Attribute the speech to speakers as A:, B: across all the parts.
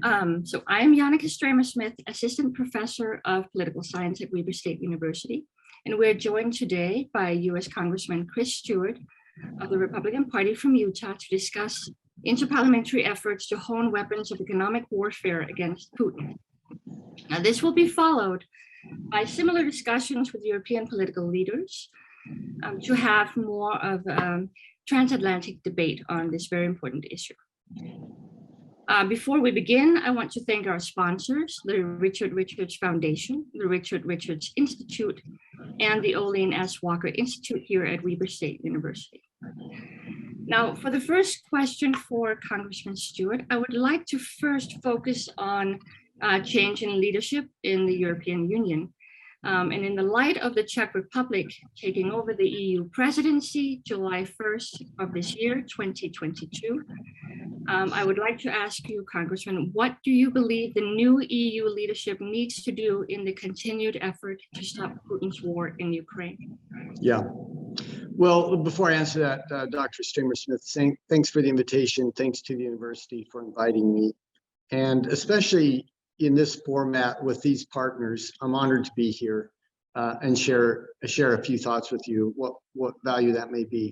A: So I'm Janicke Stramer-Smith, Assistant Professor of Political Science at Weber State University. And we're joined today by US Congressman Chris Stewart of the Republican Party from Utah to discuss interparliamentary efforts to hone weapons of economic warfare against Putin. Now, this will be followed by similar discussions with European political leaders to have more of a transatlantic debate on this very important issue. Before we begin, I want to thank our sponsors, the Richard Richards Foundation, the Richard Richards Institute, and the Olin S. Walker Institute here at Weber State University. Now, for the first question for Congressman Stewart, I would like to first focus on change in leadership in the European Union. And in the light of the Czech Republic taking over the EU presidency July 1st of this year, 2022, I would like to ask you, Congressman, what do you believe the new EU leadership needs to do in the continued effort to stop Putin's war in Ukraine?
B: Yeah. Well, before I answer that, Dr. Stramer-Smith, thanks for the invitation. Thanks to the university for inviting me. And especially in this format with these partners, I'm honored to be here and share a few thoughts with you, what value that may be.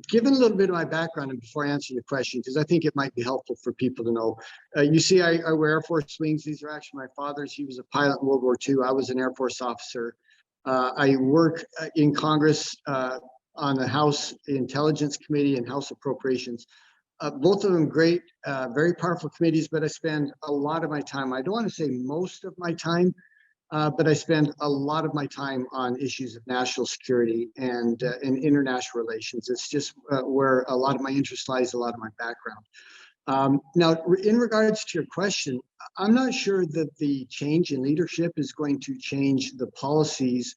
B: Given a little bit of my background, and before I answer your question, because I think it might be helpful for people to know, you see, I wear Air Force wings. These are actually my father's. He was a pilot in World War II. I was an Air Force officer. I work in Congress on the House Intelligence Committee and House Appropriations. Both of them great, very powerful committees, but I spend a lot of my time, I don't want to say most of my time, but I spend a lot of my time on issues of national security and international relations. It's just where a lot of my interest lies, a lot of my background. Now, in regards to your question, I'm not sure that the change in leadership is going to change the policies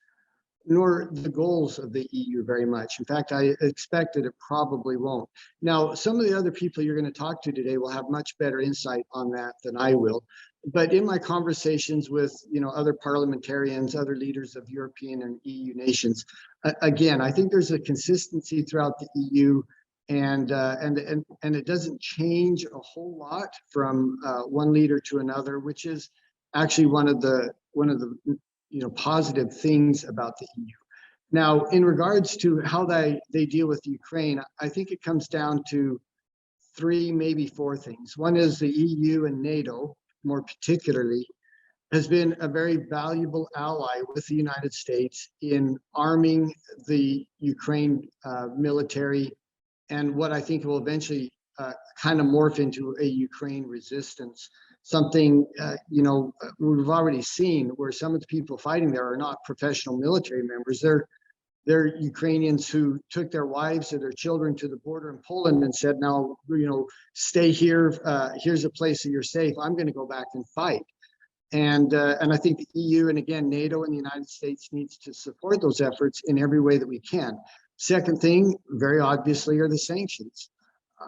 B: nor the goals of the EU very much. In fact, I expect that it probably won't. Now, some of the other people you're going to talk to today will have much better insight on that than I will. But in my conversations with other parliamentarians, other leaders of European and EU nations, again, I think there's a consistency throughout the EU, and it doesn't change a whole lot from one leader to another, which is actually one of the positive things about the EU. Now, in regards to how they deal with Ukraine, I think it comes down to three, maybe four things. One is the EU and NATO, more particularly, has been a very valuable ally with the United States in arming the Ukraine military, and what I think will eventually kind of morph into a Ukraine resistance. Something we've already seen, where some of the people fighting there are not professional military members. They're Ukrainians who took their wives or their children to the border in Poland and said, now, stay here. Here's a place that you're safe. I'm going to go back and fight. And I think the EU, and again, NATO and the United States, needs to support those efforts in every way that we can. Second thing, very obviously, are the sanctions.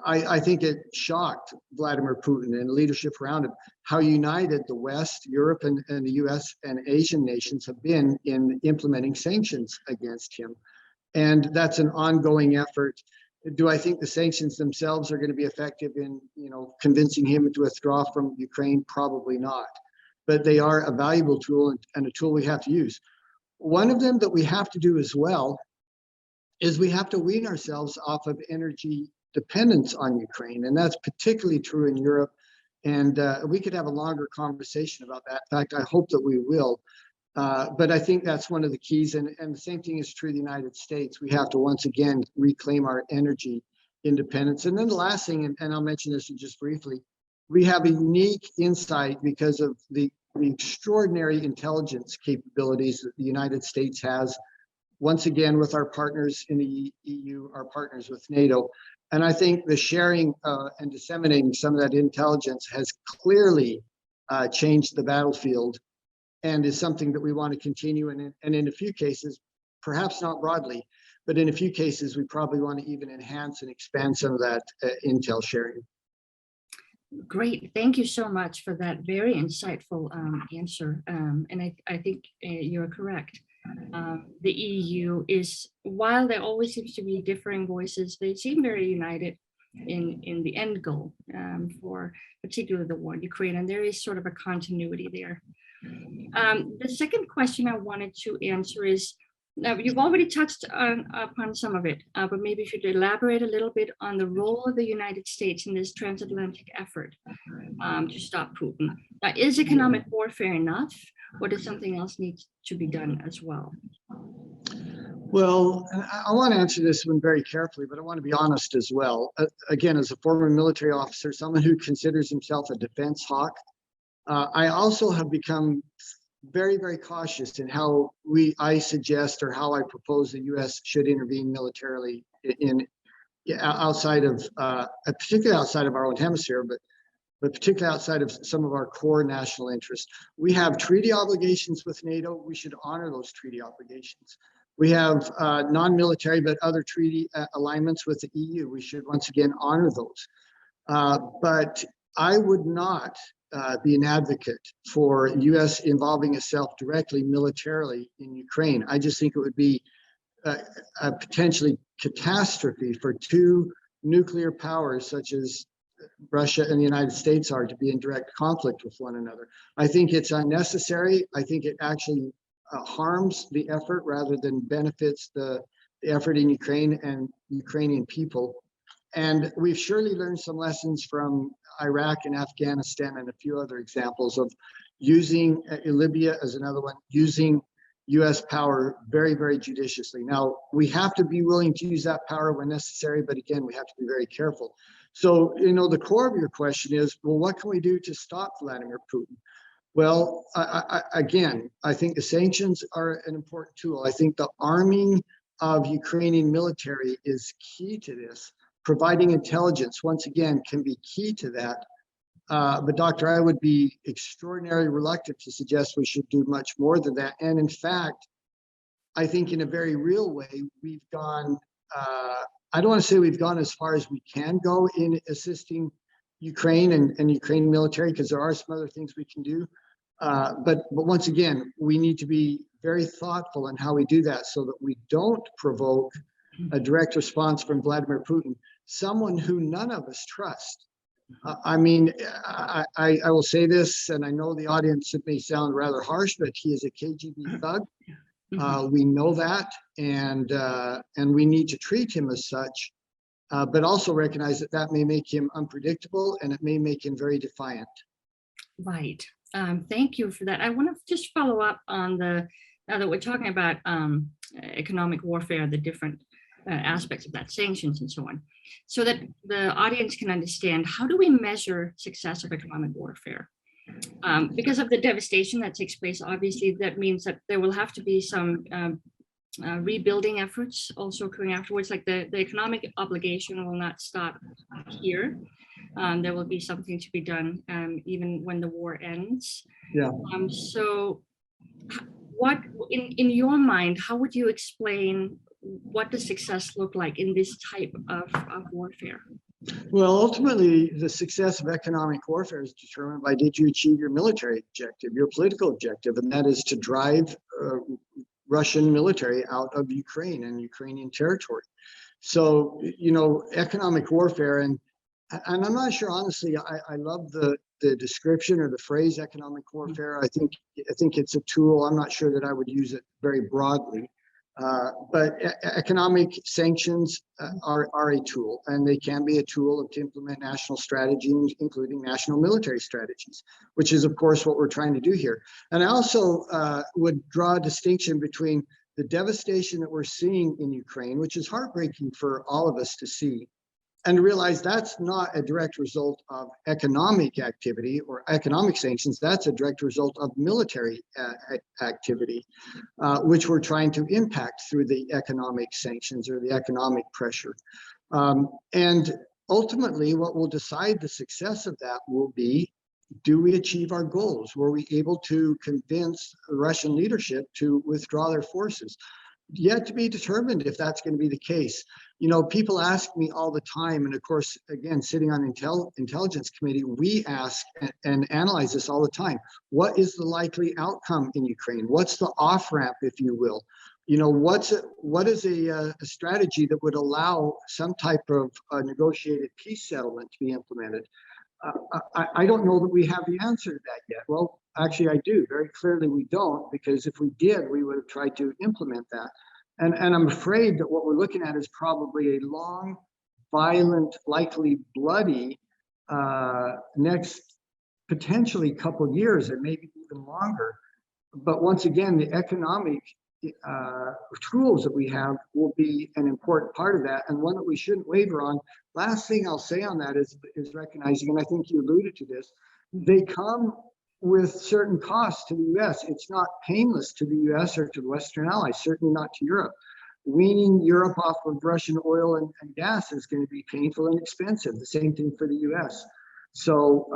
B: I think it shocked Vladimir Putin and leadership around him how united the West, Europe, and the US and Asian nations have been in implementing sanctions against him. And that's an ongoing effort. Do I think the sanctions themselves are going to be effective in convincing him to withdraw from Ukraine? Probably not. But they are a valuable tool and a tool we have to use. One of them that we have to do as well is we have to wean ourselves off of energy dependence on Ukraine, and that's particularly true in Europe. And we could have a longer conversation about that. In fact, I hope that we will. But I think that's one of the keys, and the same thing is true of the United States. We have to once again reclaim our energy independence. And then the last thing, and I'll mention this just briefly, we have a unique insight because of the extraordinary intelligence capabilities that the United States has, once again, with our partners in the EU, our partners with NATO. And I think the sharing and disseminating some of that intelligence has clearly changed the battlefield, and is something that we want to continue. And in a few cases, perhaps not broadly, but in a few cases, we probably want to even enhance and expand some of that intel sharing.
A: Great, thank you so much for that very insightful answer. And I think you're correct. The EU is, while there always seems to be differing voices, they seem very united in the end goal for particularly the war in Ukraine, and there is sort of a continuity there. The second question I wanted to answer is, now you've already touched upon some of it, but maybe if you could elaborate a little bit on the role of the United States in this transatlantic effort to stop Putin. Now, is economic warfare enough, or does something else need to be done as well?
B: Well, I want to answer this one very carefully, but I want to be honest as well. Again, as a former military officer, someone who considers himself a defense hawk, I also have become very, very cautious in how I suggest or how I propose the U.S. should intervene militarily outside of, particularly outside of our own hemisphere, but particularly outside of some of our core national interests. We have treaty obligations with NATO. We should honor those treaty obligations. We have non-military but other treaty alignments with the EU. We should once again honor those. But I would not be an advocate for U.S. involving itself directly militarily in Ukraine. I just think it would be a potentially catastrophe for two nuclear powers such as Russia and the United States are to be in direct conflict with one another. I think it's unnecessary. I think it actually harms the effort rather than benefits the effort in Ukraine and Ukrainian people. And we've surely learned some lessons from Iraq and Afghanistan and a few other examples of using Libya as another one, using US power very, very judiciously. Now, we have to be willing to use that power when necessary, but again, we have to be very careful. So, the core of your question is, well, what can we do to stop Vladimir Putin? Well, again, I think the sanctions are an important tool. I think the arming of Ukrainian military is key to this. Providing intelligence, once again, can be key to that. But Doctor, I would be extraordinarily reluctant to suggest we should do much more than that. And in fact, I think in a very real way, we've gone, I don't want to say we've gone as far as we can go in assisting Ukraine and Ukraine military, because there are some other things we can do. But once again, we need to be very thoughtful in how we do that so that we don't provoke a direct response from Vladimir Putin, someone who none of us trust. I mean, I will say this, and I know the audience, it may sound rather harsh, but he is a KGB thug. We know that, and we need to treat him as such, but also recognize that that may make him unpredictable and it may make him very defiant.
A: Right. Thank you for that. I want to just follow up on now that we're talking about economic warfare, the different aspects of that, sanctions and so on, so that the audience can understand, how do we measure success of economic warfare? Because of the devastation that takes place, obviously, that means that there will have to be some rebuilding efforts also occurring afterwards. Like the economic obligation will not stop here. There will be something to be done even when the war ends.
B: Yeah.
A: So what, in your mind, how would you explain what does success look like in this type of warfare?
B: Well, ultimately, the success of economic warfare is determined by, did you achieve your military objective, your political objective, and that is to drive Russian military out of Ukraine and Ukrainian territory. So, economic warfare, and I'm not sure, honestly, I love the description or the phrase economic warfare. I think it's a tool. I'm not sure that I would use it very broadly. But economic sanctions are a tool, and they can be a tool to implement national strategies, including national military strategies, which is, of course, what we're trying to do here. And I also would draw a distinction between the devastation that we're seeing in Ukraine, which is heartbreaking for all of us to see, and realize that's not a direct result of economic activity or economic sanctions. That's a direct result of military activity, which we're trying to impact through the economic sanctions or the economic pressure. And ultimately, what will decide the success of that will be, do we achieve our goals? Were we able to convince the Russian leadership to withdraw their forces? Yet to be determined if that's going to be the case. People ask me all the time, and of course, again, sitting on Intelligence Committee, we ask and analyze this all the time. What is the likely outcome in Ukraine? What's the off-ramp, if you will? what is a strategy that would allow some type of negotiated peace settlement to be implemented? I don't know that we have the answer to that yet. Well, actually, I do. Very clearly, we don't, because if we did, we would have tried to implement that. And I'm afraid that what we're looking at is probably a long, violent, likely bloody next potentially couple of years, or maybe even longer. But once again, the economic tools that we have will be an important part of that, and one that we shouldn't waver on. Last thing I'll say on that is recognizing, and I think you alluded to this, they come with certain costs to the US. It's not painless to the US or to the Western allies, certainly not to Europe. Weaning Europe off of Russian oil and gas is going to be painful and expensive. The same thing for the US. So,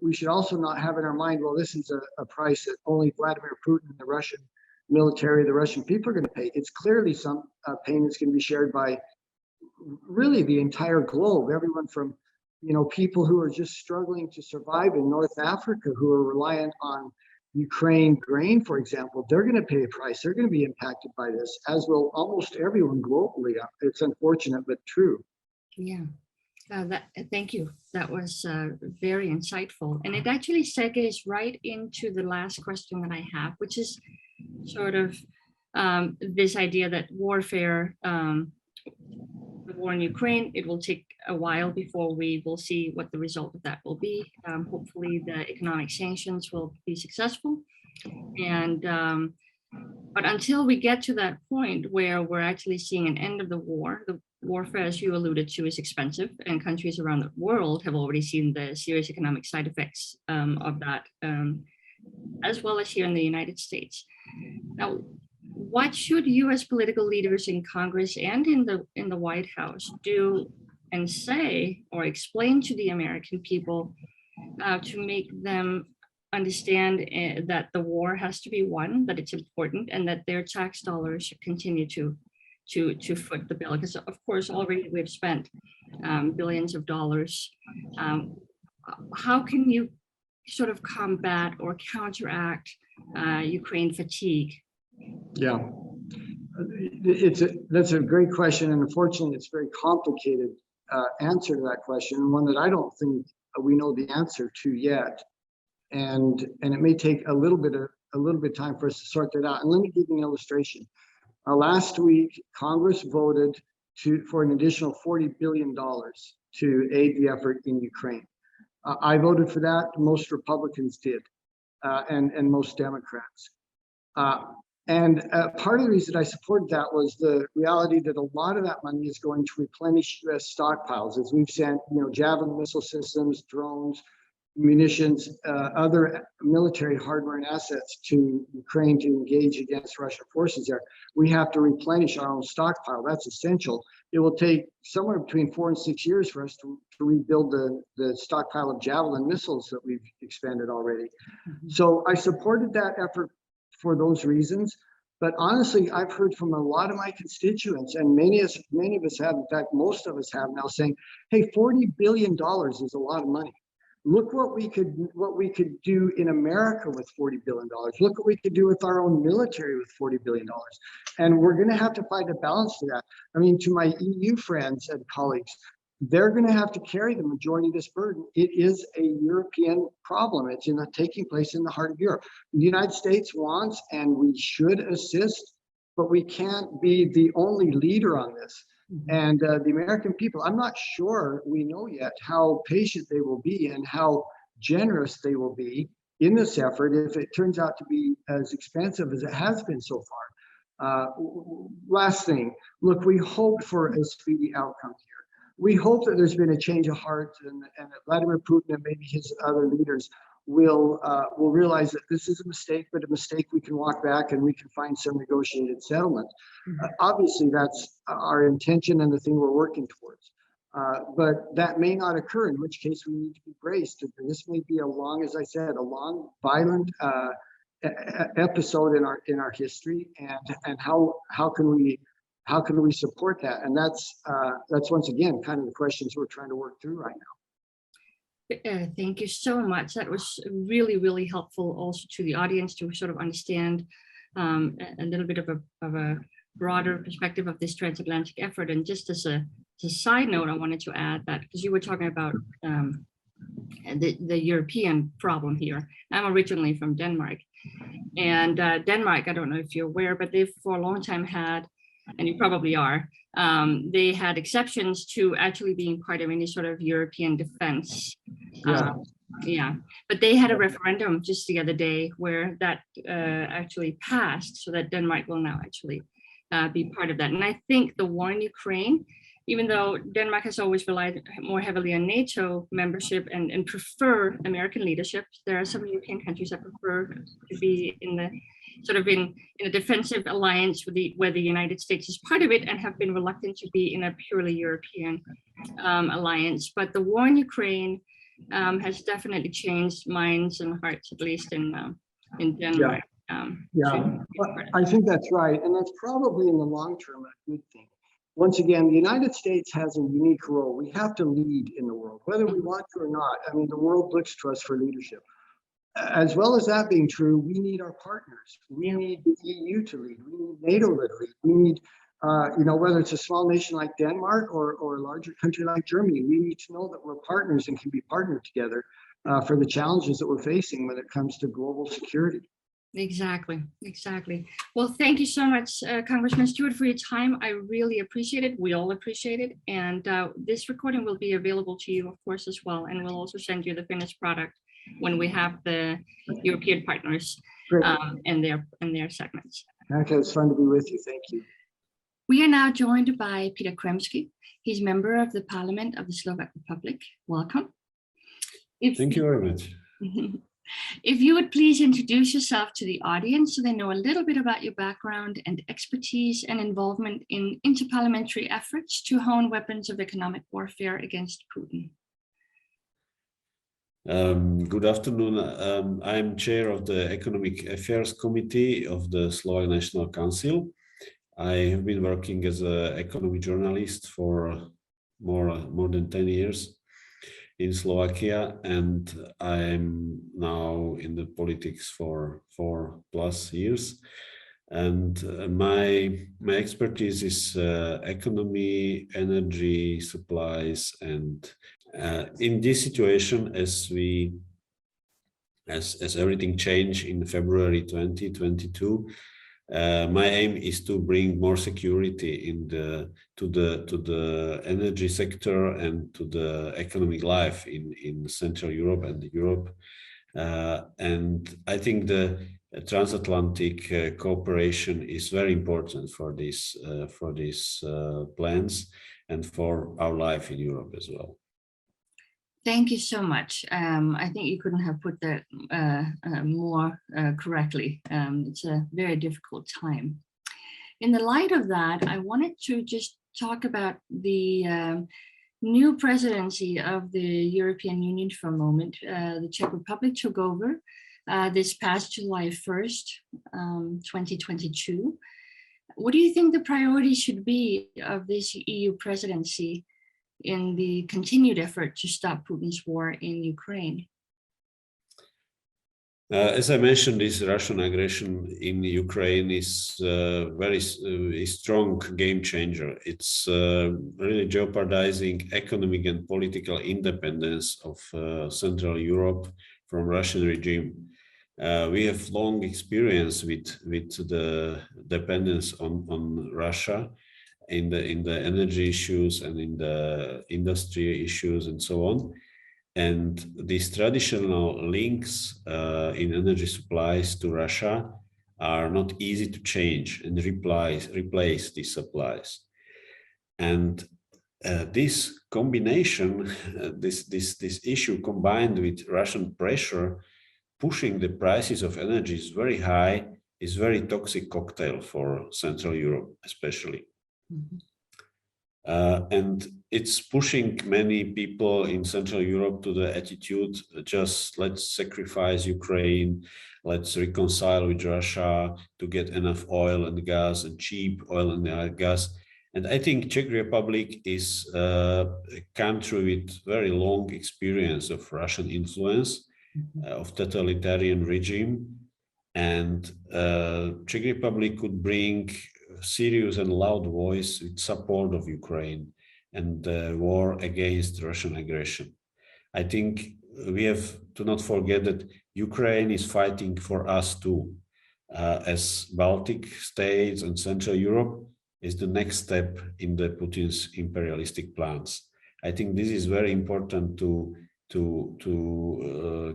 B: we should also not have in our mind, well, this is a price that only Vladimir Putin and the Russian military, the Russian people are going to pay. It's clearly some pain that's going to be shared by really the entire globe, everyone from, people who are just struggling to survive in North Africa, who are reliant on Ukraine grain, for example. They're going to pay a price. They're going to be impacted by this, as will almost everyone globally. It's unfortunate, but true.
A: Yeah. Thank you. That was very insightful. And it actually segues right into the last question that I have, which is sort of this idea that warfare, the war in Ukraine, it will take a while before we will see what the result of that will be. Hopefully the economic sanctions will be successful. And but until we get to that point where we're actually seeing an end of the warfare, as you alluded to, is expensive, and countries around the world have already seen the serious economic side effects of that, as well as here in the United States. Now, what should U.S. political leaders in Congress and in the White House do and say or explain to the American people to make them understand that the war has to be won, that it's important, and that their tax dollars should continue to foot the bill? Because of course already we've spent billions of dollars. How can you sort of combat or counteract Ukraine fatigue?
B: Yeah, that's a great question, and unfortunately it's a very complicated answer to that question, and one that I don't think we know the answer to yet. And it may take a little bit of time for us to sort that out. And let me give you an illustration. Last week, Congress voted for an additional $40 billion to aid the effort in Ukraine. I voted for that. Most Republicans did, and most Democrats. And part of the reason I supported that was the reality that a lot of that money is going to replenish U.S. stockpiles, as we've sent, Javelin missile systems, drones, munitions, other military hardware and assets to Ukraine to engage against Russian forces there. We have to replenish our own stockpile. That's essential. It will take somewhere between 4 and 6 years for us to rebuild the stockpile of Javelin missiles that we've expended already. Mm-hmm. So I supported that effort for those reasons. But honestly, I've heard from a lot of my constituents, and many of us have, in fact, most of us have now, saying, hey, $40 billion is a lot of money. Look what we could do in America with $40 billion. Look what we could do with our own military with $40 billion. And we're going to have to find a balance to that. I mean, to my EU friends and colleagues, they're going to have to carry the majority of this burden. It is a European problem. It's taking place in the heart of Europe. The United States wants, and we should assist, but we can't be the only leader on this. And the American people, I'm not sure we know yet how patient they will be and how generous they will be in this effort if it turns out to be as expensive as it has been so far. Last thing, look, we hope for a speedy outcome here. We hope that there's been a change of heart and that Vladimir Putin and maybe his other leaders will realize that this is a mistake, but a mistake we can walk back and we can find some negotiated settlement. Mm-hmm. Obviously, that's our intention and the thing we're working towards. But that may not occur, in which case we need to be braced. This may be a long, as I said, a long, violent episode in our history, and how can we support that? And that's once again kind of the questions we're trying to work through right now.
A: Thank you so much. That was really, really helpful also to the audience to sort of understand a little bit of a broader perspective of this transatlantic effort. And just as a side note, I wanted to add that because you were talking about the European problem here. I'm originally from Denmark, and Denmark, I don't know if you're aware, but they've for a long time had, and you probably are, they had exceptions to actually being part of any sort of European defense. Yeah, but they had a referendum just the other day where that actually passed, so that Denmark will now actually be part of that. And I think the war in Ukraine, even though Denmark has always relied more heavily on NATO membership and prefer American leadership, there are some European countries that prefer to be in the sort of in a defensive alliance with where the United States is part of it, and have been reluctant to be in a purely European alliance. But the war in Ukraine has definitely changed minds and hearts, at least in Denmark.
B: I think that's right, and that's probably in the long term a good thing. Once again, the United States has a unique role. We have to lead in the world, whether we want to or not. I mean, the world looks to us for leadership. As well as that being true, we need our partners. We need the EU to lead. We need NATO to lead. We need, whether it's a small nation like Denmark or a larger country like Germany, we need to know that we're partners and can be partnered together for the challenges that we're facing when it comes to global security.
A: Exactly. Well, thank you so much, Congressman Stewart, for your time. I really appreciate it. We all appreciate it. And this recording will be available to you, of course, as well. And we'll also send you the finished product when we have the European partners and their segments.
B: Okay, it's fun to be with you. Thank you.
A: We are now joined by Peter Kremsky. He's member of the Parliament of the Slovak Republic. Welcome.
C: Thank you very much.
A: If you would please introduce yourself to the audience so they know a little bit about your background and expertise and involvement in interparliamentary efforts to hone weapons of economic warfare against Putin.
C: Good afternoon. I'm chair of the Economic Affairs Committee of the Slovak National Council. I have been working as an economic journalist for more than 10 years in Slovakia, and I'm now in the politics for 4+ years. And my expertise is economy, energy, supplies, and in this situation, as everything changed in February 2022, my aim is to bring more security to the energy sector and to the economic life in Central Europe and Europe. And I think the transatlantic cooperation is very important for these plans and for our life in Europe as well.
A: Thank you so much. I think you couldn't have put that more correctly. It's a very difficult time. In the light of that, I wanted to just talk about the new presidency of the European Union for a moment. The Czech Republic took over this past July 1st, 2022. What do you think the priority should be of this EU presidency in the continued effort to stop Putin's war in Ukraine?
C: As I mentioned, this Russian aggression in Ukraine is a very strong game changer. It's really jeopardizing economic and political independence of Central Europe from Russian regime. We have long experience with the dependence on Russia in the energy issues and in the industry issues and so on. And these traditional links in energy supplies to Russia are not easy to change and replace these supplies. And this combination, this issue combined with Russian pressure pushing the prices of energy is very high, is very toxic cocktail for Central Europe especially. Mm-hmm. And it's pushing many people in Central Europe to the attitude, just let's sacrifice Ukraine, let's reconcile with Russia to get enough oil and gas and cheap oil and gas. And I think Czech Republic is a country with very long experience of Russian influence, mm-hmm. Of totalitarian regime. and Czech Republic could bring a serious and loud voice with support of Ukraine and the war against Russian aggression. I think we have to not forget that Ukraine is fighting for us too, as Baltic states and Central Europe is the next step in the Putin's imperialistic plans. I think this is very important to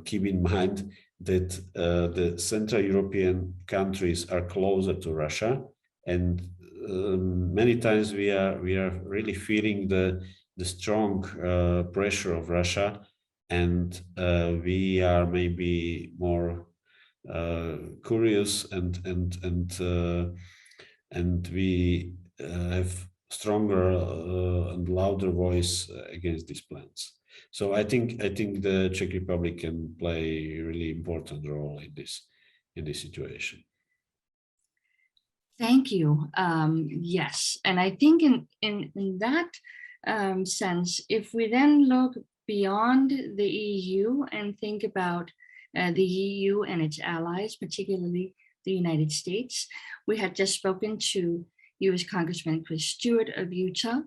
C: keep in mind, that the Central European countries are closer to Russia, and many times we are really feeling the strong pressure of Russia, and we are maybe more curious and we have stronger and louder voice against these plans. So I think the Czech Republic can play a really important role in this situation.
A: Thank you. Yes, and I think in that sense, if we then look beyond the EU and think about the EU and its allies, particularly the United States, we had just spoken to U.S. Congressman Stewart of Utah,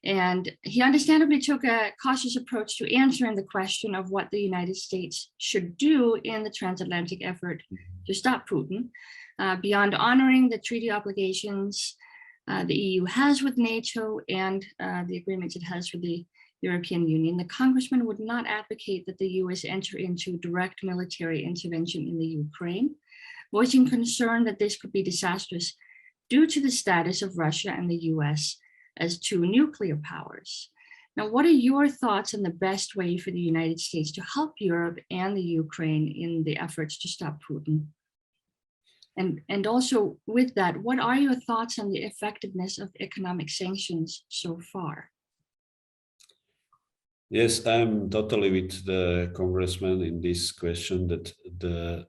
A: and he understandably took a cautious approach to answering the question of what the United States should do in the transatlantic effort to stop Putin. Beyond honoring the treaty obligations the EU has with NATO and the agreements it has with the European Union, the Congressman would not advocate that the US enter into direct military intervention in the Ukraine, voicing concern that this could be disastrous due to the status of Russia and the US as two nuclear powers. Now, what are your thoughts on the best way for the United States to help Europe and the Ukraine in the efforts to stop Putin? And also with that, what are your thoughts on the effectiveness of economic sanctions so far?
C: Yes, I'm totally with the Congressman in this question, that the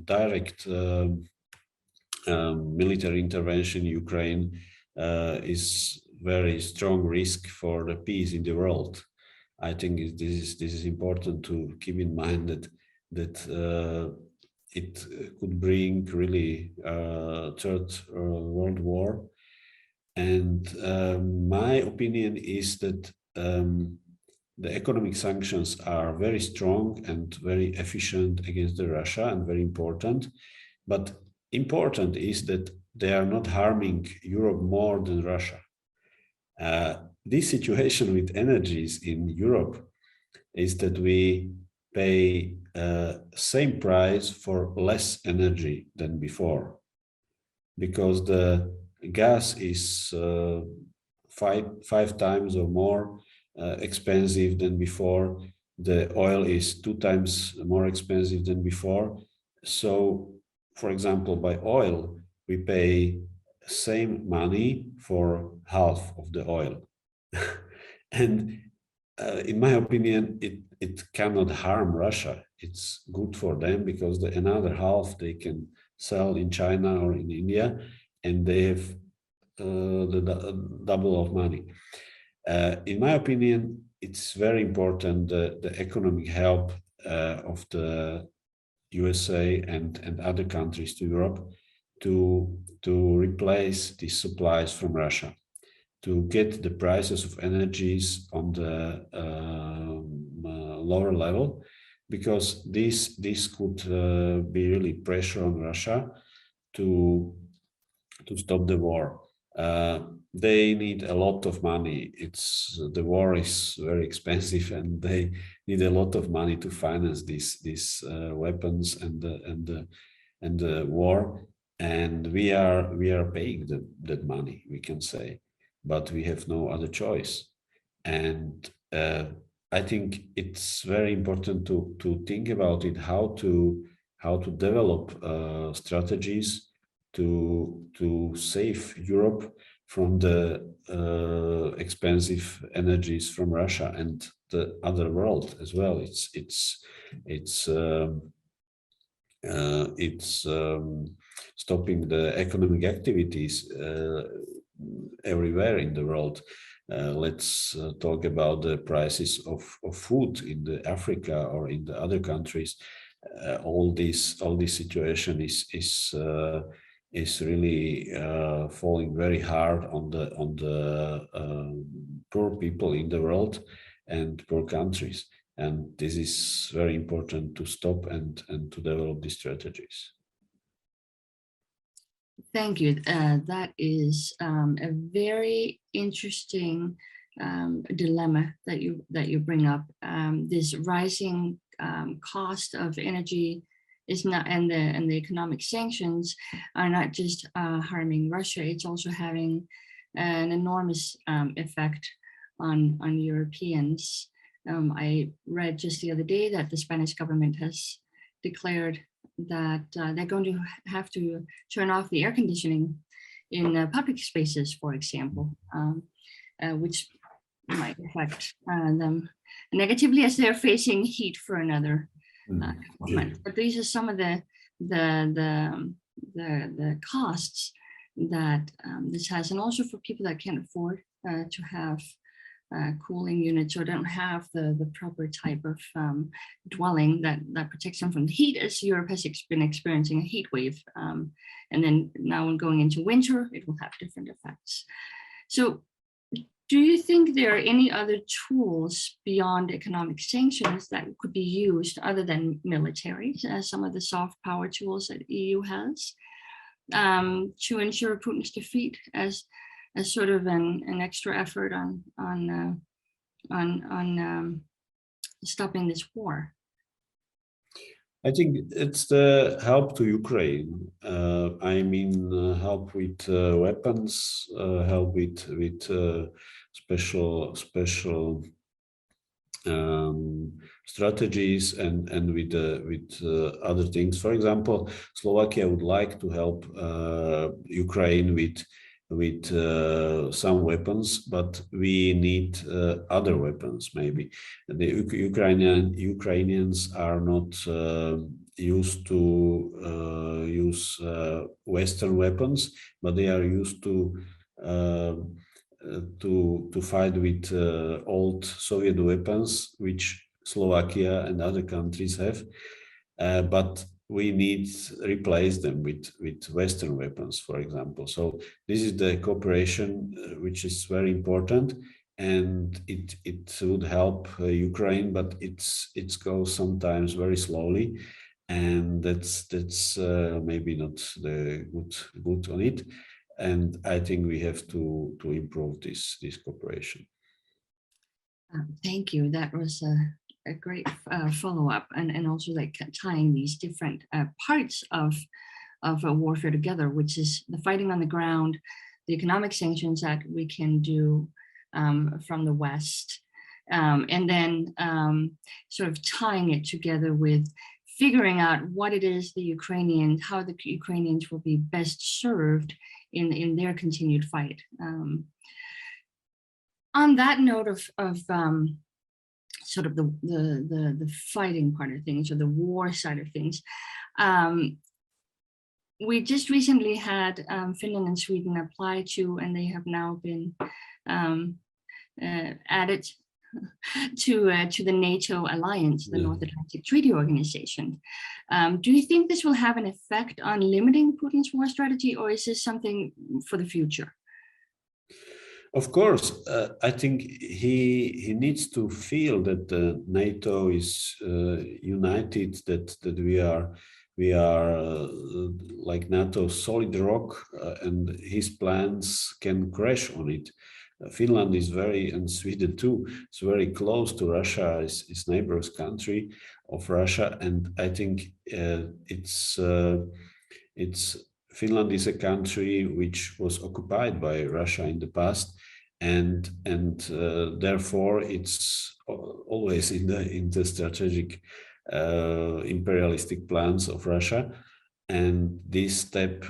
C: direct military intervention in Ukraine is very strong risk for the peace in the world. I think this is important to keep in mind, that it could bring really third world war. And my opinion is that the economic sanctions are very strong and very efficient against Russia and very important. But important is that they are not harming Europe more than Russia. This situation with energies in Europe is that we pay same price for less energy than before, because the gas is five times or more expensive than before. The oil is 2 times more expensive than before. So, for example, by oil, we pay same money for half of the oil. And in my opinion, it cannot harm Russia. It's good for them, because the another half they can sell in China or in India, and they have the double of money. In my opinion, it's very important the economic help of the USA and other countries to Europe to replace these supplies from Russia, to get the prices of energies on the lower level, because this could be really pressure on Russia to stop the war. They need a lot of money. The war is very expensive, and they need a lot of money to finance these weapons and the war. And we are paying that money, we can say, but we have no other choice. And I think it's very important to think about it, how to develop strategies to save Europe from the expensive energies from Russia and the other world as well. It's stopping the economic activities everywhere in the world. Let's talk about the prices of food in Africa or in the other countries. all this situation is really falling very hard on the poor people in the world and poor countries. And this is very important to stop and to develop these strategies.
A: Thank you. That is a very interesting dilemma that you bring up. This rising cost of energy is not, and the economic sanctions are not just harming Russia. It's also having an enormous effect on Europeans. I read just the other day that the Spanish government has declared that they're going to have to turn off the air conditioning in public spaces, for example, which might affect them negatively as they're facing heat for another month. But these are some of the costs that this has, and also for people that can't afford to have cooling units or don't have the proper type of dwelling that protects them from the heat, as Europe has been experiencing a heat wave. And then now when going into winter, it will have different effects. So do you think there are any other tools beyond economic sanctions that could be used other than military, some of the soft power tools that the EU has, to ensure Putin's defeat as sort of an extra effort on stopping this war?
C: I think it's the help to Ukraine. I mean, help with weapons, help with special strategies, and with other things. For example, Slovakia would like to help Ukraine with some weapons, but we need other weapons. Maybe the Ukrainians are not used to use Western weapons, but they are used to fight with old Soviet weapons, which Slovakia and other countries have, but we need to replace them with Western weapons, for example. So this is the cooperation which is very important, and it would help Ukraine, but it goes sometimes very slowly, and that's maybe not the good on it. And I think we have to improve this cooperation.
A: Thank you. That was a great follow-up, and also like tying these different parts of warfare together, which is the fighting on the ground, the economic sanctions that we can do from the West, and then sort of tying it together with figuring out what it is how the Ukrainians will be best served in their continued fight. On that note of sort of the fighting part of things, or the war side of things, we just recently had Finland and Sweden apply to, and they have now been added to the NATO alliance, the North Atlantic Treaty Organization. Do you think this will have an effect on limiting Putin's war strategy, or is this something for the future?
C: Of course, I think he needs to feel that NATO is united, that we are like NATO's solid rock, and his plans can crash on it. Finland is and Sweden too, is very close to Russia, is neighbors country of Russia, and I think Finland is a country which was occupied by Russia in the past, and therefore it's always in the strategic imperialistic plans of Russia, and this step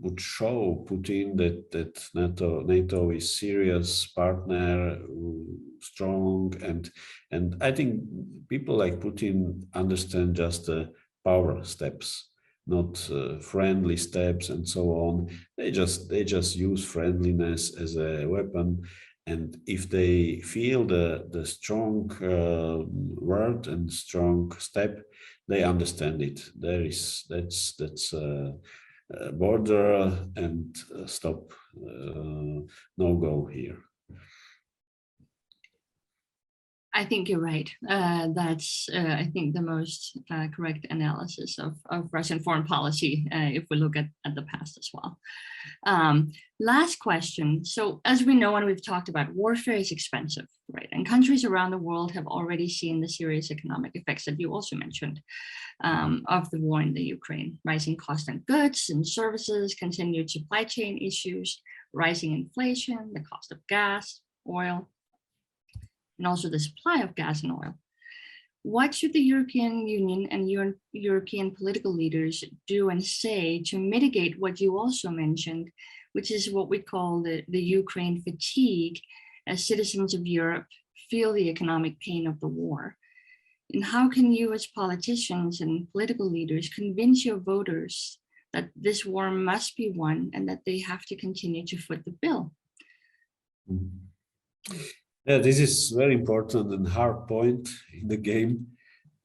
C: would show Putin that NATO is serious partner, strong, and I think people like Putin understand just the power steps, not friendly steps and so on. They just use friendliness as a weapon, And if they feel the strong word and strong step, they understand it. That's border and stop, no go here.
A: I think you're right. That's, I think, the most correct analysis of Russian foreign policy, if we look at the past as well. Last question. So as we know, and we've talked about, warfare is expensive, right? And countries around the world have already seen the serious economic effects that you also mentioned of the war in the Ukraine: rising cost on goods and services, continued supply chain issues, rising inflation, the cost of gas, oil, and also the supply of gas and oil. What should the European Union and European political leaders do and say to mitigate what you also mentioned, which is what we call the Ukraine fatigue, as citizens of Europe feel the economic pain of the war? And how can you, as politicians and political leaders, convince your voters that this war must be won and that they have to continue to foot the bill?
C: Yeah, this is very important and hard point in the game,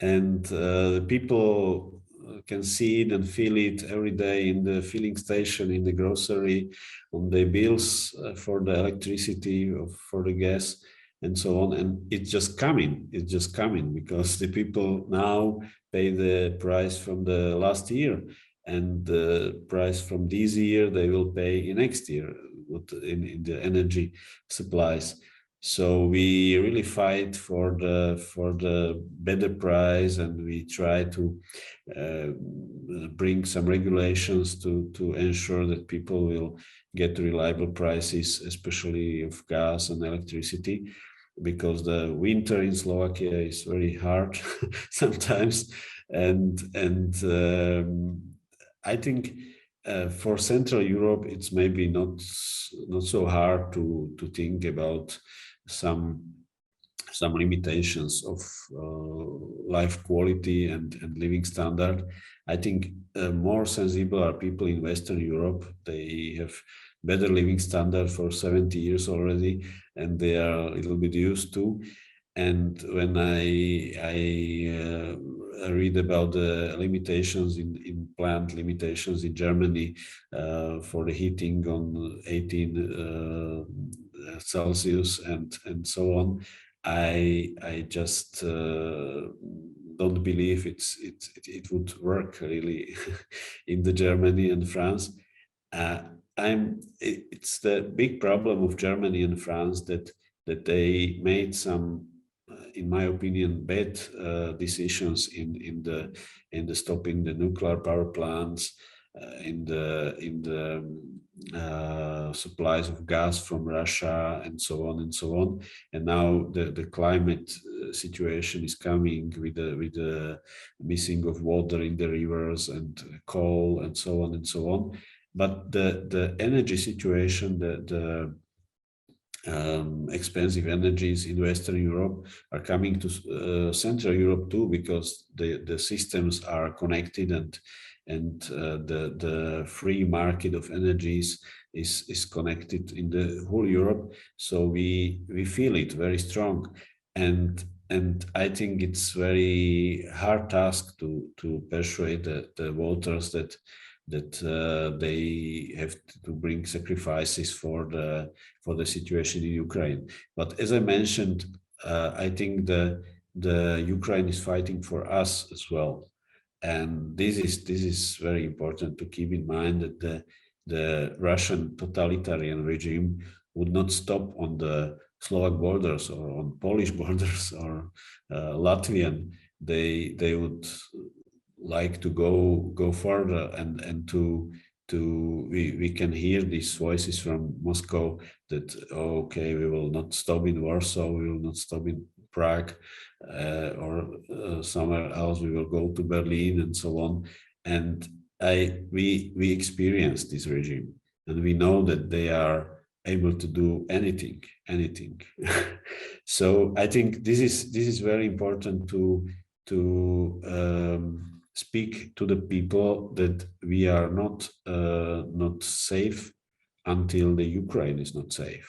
C: and the people can see it and feel it every day in the filling station, in the grocery, on their bills for the electricity, for the gas, and so on. And it's just coming. It's just coming because the people now pay the price from the last year, and the price from this year they will pay in next year in the energy supplies. So we really fight for the better price, and we try to bring some regulations to ensure that people will get reliable prices, especially of gas and electricity, because the winter in Slovakia is very hard sometimes, and I think for Central Europe it's maybe not so hard to think about some limitations of life quality and living standard. I think more sensible are people in Western Europe. They have better living standard for 70 years already, and they are a little bit used to. And when I read about the limitations in plant limitations in Germany for the heating on 18 Celsius and so on, I just don't believe it would work really in the Germany and France. It's the big problem of Germany and France that they made some, in my opinion, bad decisions in the stopping the nuclear power plants, in the supplies of gas from Russia, and so on and so on. And now the climate situation is coming with the missing of water in the rivers and coal and so on and so on. But the energy situation, the expensive energies in Western Europe are coming to Central Europe too, because the systems are connected, and the free market of energies is connected in the whole Europe. So we feel it very strong, and I think it's very hard task to persuade the voters that they have to bring sacrifices for the situation in Ukraine. But as I mentioned, I think the Ukraine is fighting for us as well, and this is very important to keep in mind, that the Russian totalitarian regime would not stop on the Slovak borders or on Polish borders or Latvian. They would like to go further, and we can hear these voices from Moscow that, okay, we will not stop in Warsaw, we will not stop in Prague, or somewhere else, we will go to Berlin and so on. And we experience this regime, and we know that they are able to do anything. So I think this is very important to speak to the people that we are not safe until the Ukraine is not safe.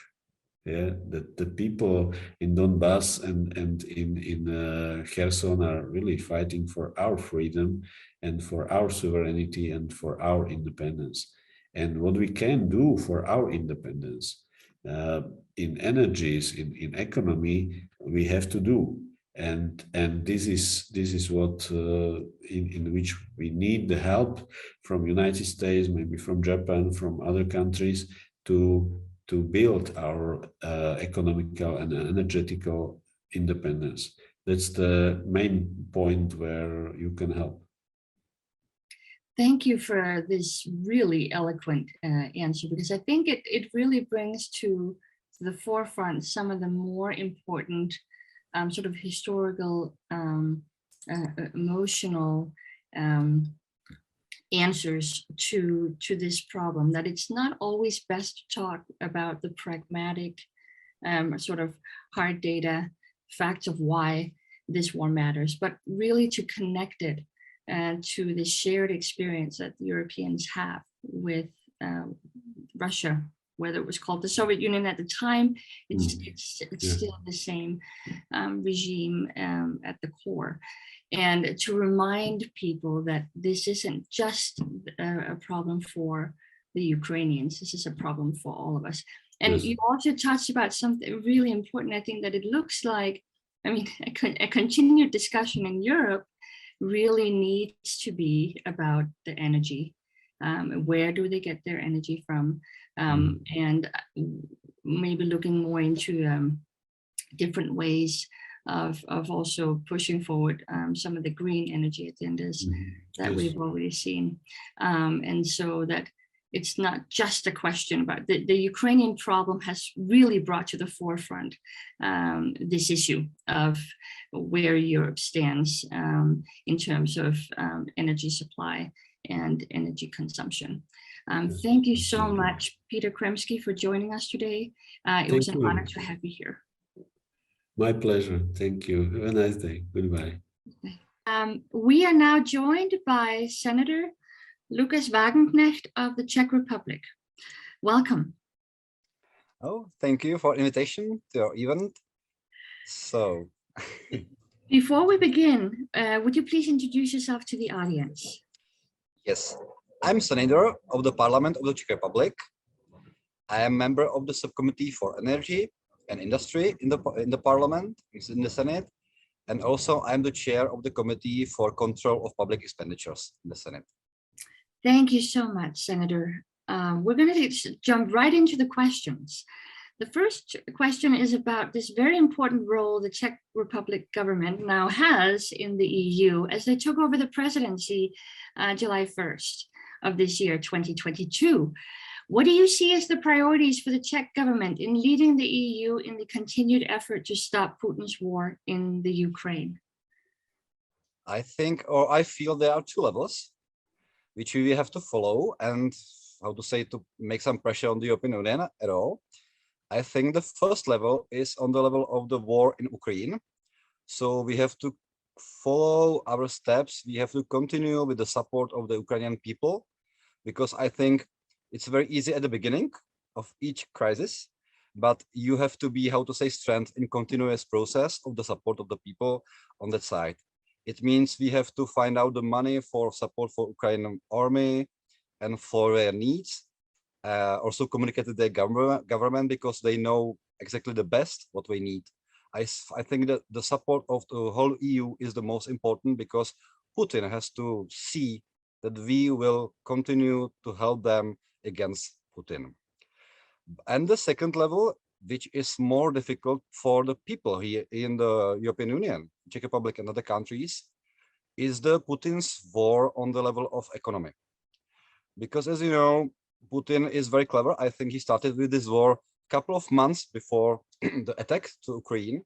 C: Yeah, that the people in Donbass and in Kherson are really fighting for our freedom and for our sovereignty and for our independence. And what we can do for our independence in energies, in economy, we have to do. And this is what in which we need the help from United States, maybe from Japan, from other countries to build our economical and energetical independence. That's the main point where you can help.
A: Thank you for this really eloquent answer, because I think it really brings to the forefront some of the more important sort of historical, emotional answers to this problem, that it's not always best to talk about the pragmatic sort of hard data facts of why this war matters, but really to connect it to the shared experience that Europeans have with Russia, whether it was called the Soviet Union at the time, it's still the same regime at the core. And to remind people that this isn't just a problem for the Ukrainians, this is a problem for all of us. And
C: Yes.
A: you also touched about something really important. I think that it looks like, I mean, a continued discussion in Europe really needs to be about the energy. Where do they get their energy from? And maybe looking more into different ways of also pushing forward some of the green energy agendas that
C: Yes.
A: we've already seen. And so that it's not just a question about the Ukrainian problem has really brought to the forefront this issue of where Europe stands in terms of energy supply and energy consumption. Thank you so much, Peter Kremsky, for joining us today. It was an honor to have you here.
C: My pleasure. Thank you. Have a nice day. Goodbye.
A: We are now joined by Senator Lukáš Wagenknecht of the Czech Republic. Welcome.
D: Oh, thank you for invitation to your event. So,
A: before we begin, would you please introduce yourself to the audience?
D: Yes, I'm Senator of the Parliament of the Czech Republic. I am member of the Subcommittee for Energy and Industry in the Parliament, in the Senate, and also I'm the chair of the Committee for Control of Public Expenditures in the Senate.
A: Thank you so much, Senator. We're going to jump right into the questions. The first question is about this very important role the Czech Republic government now has in the EU as they took over the presidency July 1st of this year, 2022. What do you see as the priorities for the Czech government in leading the EU in the continued effort to stop Putin's war in the Ukraine?
D: I think, or I feel there are two levels which we have to follow and how to say, to make some pressure on the European Union at all. I think the first level is on the level of the war in Ukraine. So we have to follow our steps. We have to continue with the support of the Ukrainian people, because I think it's very easy at the beginning of each crisis, but you have to be, how to say, strength in continuous process of the support of the people on that side. It means we have to find out the money for support for Ukrainian army and for their needs. Also communicate with their government, because they know exactly the best what we need. I think that the support of the whole EU is the most important, because Putin has to see that we will continue to help them against Putin. And the second level, which is more difficult for the people here in the European Union, Czech Republic and other countries, is the Putin's war on the level of economy. Because as you know, Putin is very clever. I think he started with this war a couple of months before the attack to Ukraine.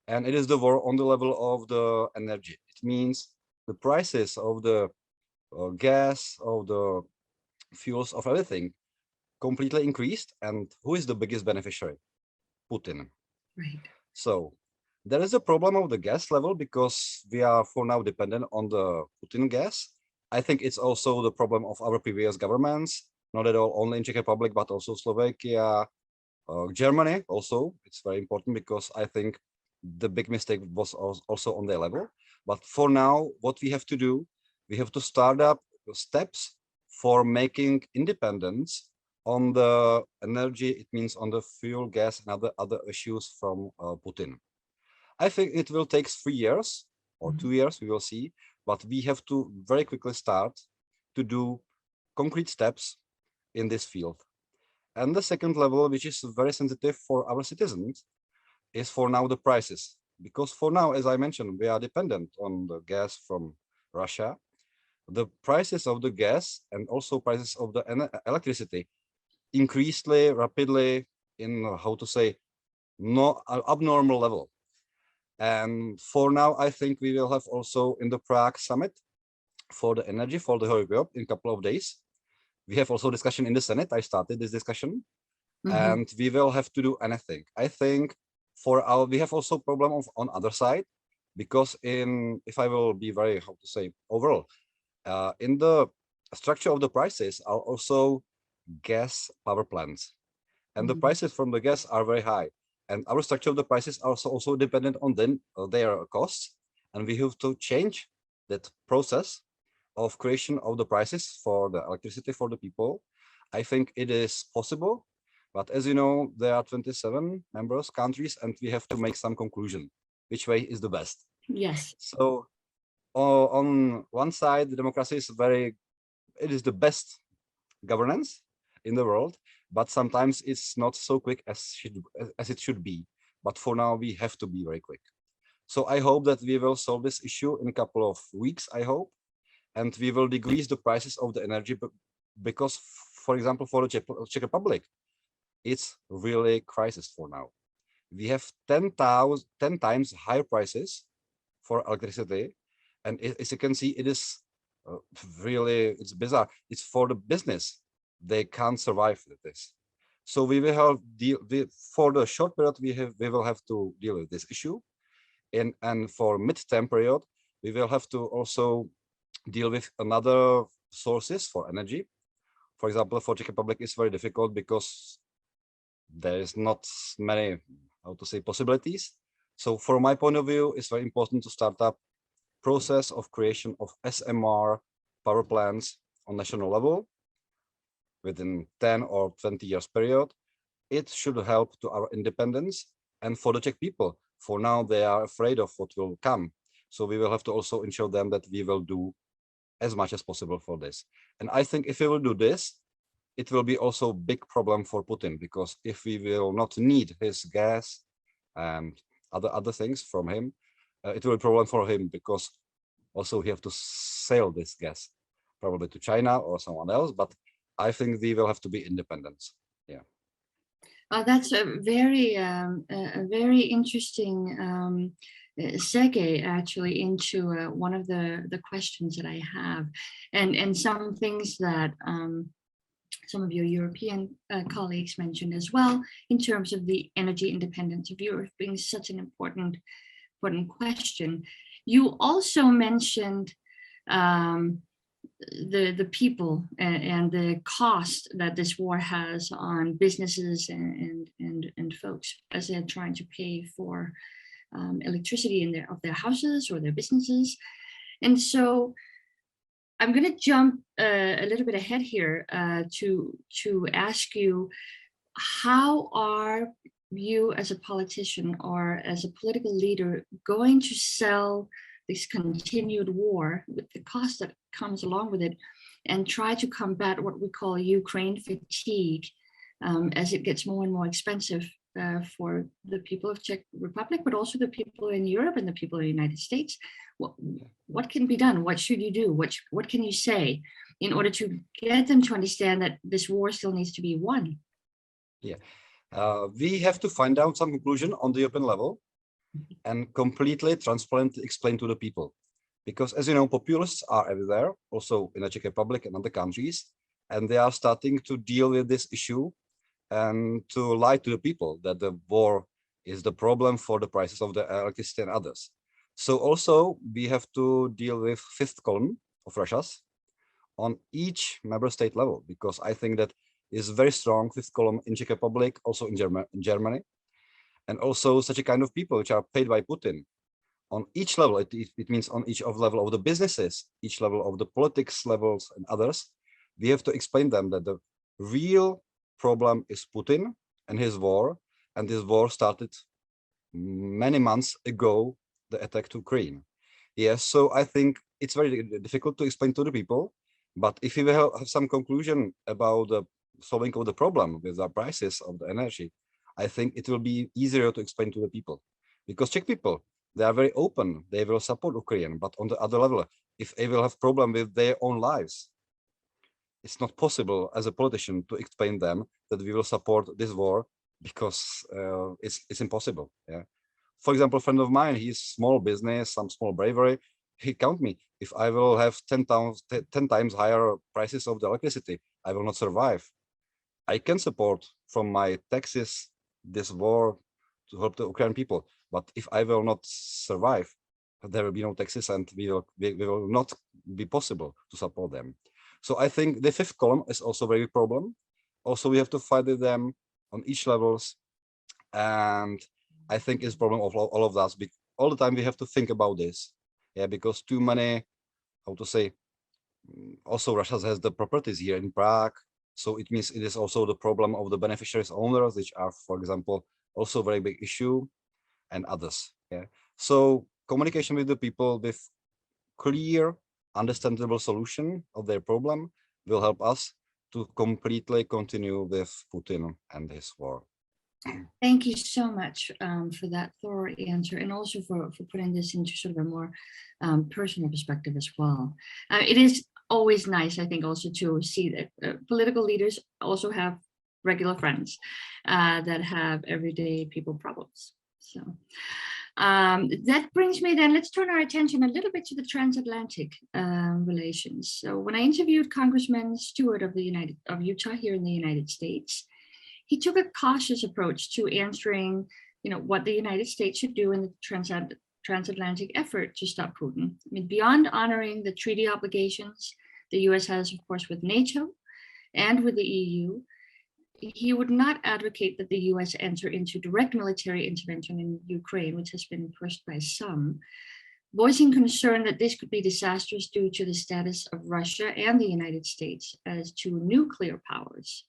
D: And it is the war on the level of the energy. It means the prices of the gas, of the fuels, of everything completely increased. And who is the biggest beneficiary? Putin.
A: Right.
D: So there is a problem of the gas level, because we are for now dependent on the Putin gas. I think it's also the problem of our previous governments, not at all only in Czech Republic, but also Slovakia, Germany also, it's very important because I think the big mistake was also on their level. But for now, what we have to do, we have to start up steps for making independence on the energy, it means on the fuel, gas, and other issues from Putin. I think it will take 3 years or 2 years, we will see, but we have to very quickly start to do concrete steps in this field. And the second level, which is very sensitive for our citizens, is for now the prices. Because for now, as I mentioned, we are dependent on the gas from Russia. The prices of the gas and also prices of the electricity increased rapidly in, how to say, no abnormal level. And for now, I think we will have also in the Prague summit for the energy for the whole Europe in a couple of days. We have also discussion in the Senate. I started this discussion, and we will have to do anything. I think for our, we have also problem on other side, because if I will be very, how to say, overall, in the structure of the prices are also gas power plants, and the prices from the gas are very high, and our structure of the prices are also dependent on their costs, and we have to change that process of creation of the prices for the electricity for the people. I think it is possible, but as you know, there are 27 members countries, and we have to make some conclusion which way is the best.
A: Yes.
D: So on one side, democracy is it is the best governance in the world, but sometimes it's not so quick as it should be. But for now, we have to be very quick. So I hope that we will solve this issue in a couple of weeks, I hope, and we will decrease the prices of the energy, because, for example, for the Czech Republic, it's really crisis for now. We have 10 times higher prices for electricity, and as you can see, it is really, it's bizarre. It's for the business. They can't survive with this. So we will have for the short period, we will have to deal with this issue. And for mid-term period, we will have to also deal with another sources for energy. For example, for Czech Republic, it's very difficult because there is not many, how to say, possibilities. So from my point of view, it's very important to start up process of creation of SMR power plants on national level within 10 or 20 years period. It should help to our independence, and for the Czech people, for now, they are afraid of what will come. So we will have to also ensure them that we will do as much as possible for this. And I think if we will do this, it will be also a big problem for Putin, because if we will not need his gas and other things from him, it will be a problem for him, because also he have to sell this gas probably to China or someone else. But I think we will have to be independent. Yeah.
A: That's a very interesting segue actually into one of the questions that I have, and some things that some of your European colleagues mentioned as well, in terms of the energy independence of Europe being such an important question. You also mentioned the people and the cost that this war has on businesses and folks as they're trying to pay for electricity in their houses or their businesses. And so I'm going to jump a little bit ahead here to ask you, how are you as a politician or as a political leader going to sell this continued war with the cost that comes along with it, and try to combat what we call Ukraine fatigue as it gets more and more expensive for the people of Czech Republic, but also the people in Europe and the people in the United States? What can be done? What should you do? What can you say in order to get them to understand that this war still needs to be won?
D: Yeah, we have to find out some conclusion on the European level and completely transparently explain to the people. Because as you know, populists are everywhere, also in the Czech Republic and other countries, and they are starting to deal with this issue and to lie to the people that the war is the problem for the prices of the electricity and others. So also we have to deal with fifth column of Russia's on each member state level, because I think that is very strong, fifth column in Czech Republic, also in Germany, and also such a kind of people which are paid by Putin. On each level, it means on each of level of the businesses, each level of the politics levels and others, we have to explain them that the real problem is Putin and his war, and this war started many months ago, the attack to Ukraine. Yes, so I think it's very difficult to explain to the people, but if we have some conclusion about the solving of the problem with the prices of the energy, I think it will be easier to explain to the people, because Czech people, they are very open, they will support Ukraine, but on the other level, if they will have problem with their own lives, it's not possible as a politician to explain them that we will support this war, because it's impossible. Yeah. For example, a friend of mine, he's small business, some small bravery. He count me, if I will have 10 times higher prices of the electricity, I will not survive. I can support from my taxes this war to help the Ukrainian people, but if I will not survive, there will be no taxes, and we will not be possible to support them. So I think the fifth column is also a very big problem. Also, we have to fight with them on each levels, and I think it's a problem of all of us. All the time we have to think about this, yeah, because too many, how to say, also Russia has the properties here in Prague, so it means it is also the problem of the beneficiaries owners, which are, for example, also a very big issue, and others. Yeah, so communication with the people with clear, understandable solution of their problem will help us to completely continue with Putin and his war.
A: Thank you so much for that thorough answer, and also for putting this into sort of a more personal perspective as well. It is always nice, I think, also to see that political leaders also have regular friends that have everyday people problems. So that brings me then, let's turn our attention a little bit to the transatlantic relations. So when I interviewed Congressman Stewart of Utah here in the United States, he took a cautious approach to answering, what the United States should do in the transatlantic effort to stop Putin. I mean, beyond honoring the treaty obligations the US has, of course, with NATO and with the EU, he would not advocate that the US enter into direct military intervention in Ukraine, which has been pushed by some, voicing concern that this could be disastrous due to the status of Russia and the United States as two nuclear powers.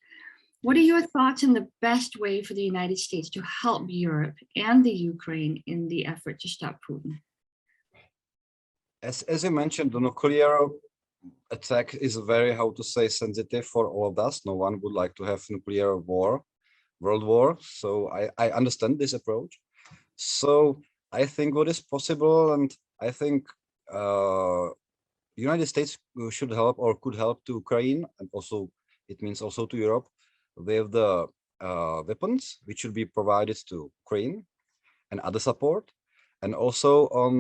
A: What are your thoughts on the best way for the United States to help Europe and the Ukraine in the effort to stop Putin?
D: As you mentioned, the nuclear attack is very, how to say, sensitive for all of us. No one would like to have nuclear war, world war. So I understand this approach. So I think what is possible, and I think United States should help or could help to Ukraine, and also it means also to Europe, with the weapons which should be provided to Ukraine and other support. And also on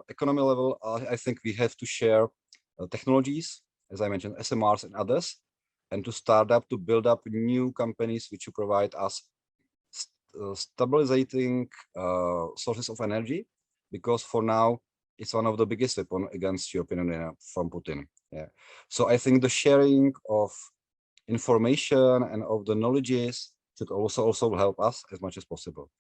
D: economy level, I think we have to share technologies, as I mentioned, SMRs and others, and to start up, to build up new companies which will provide us stabilizing sources of energy, because for now, it's one of the biggest weapons against European Union from Putin. Yeah. So I think the sharing of information and of the knowledges should also help us as much as possible.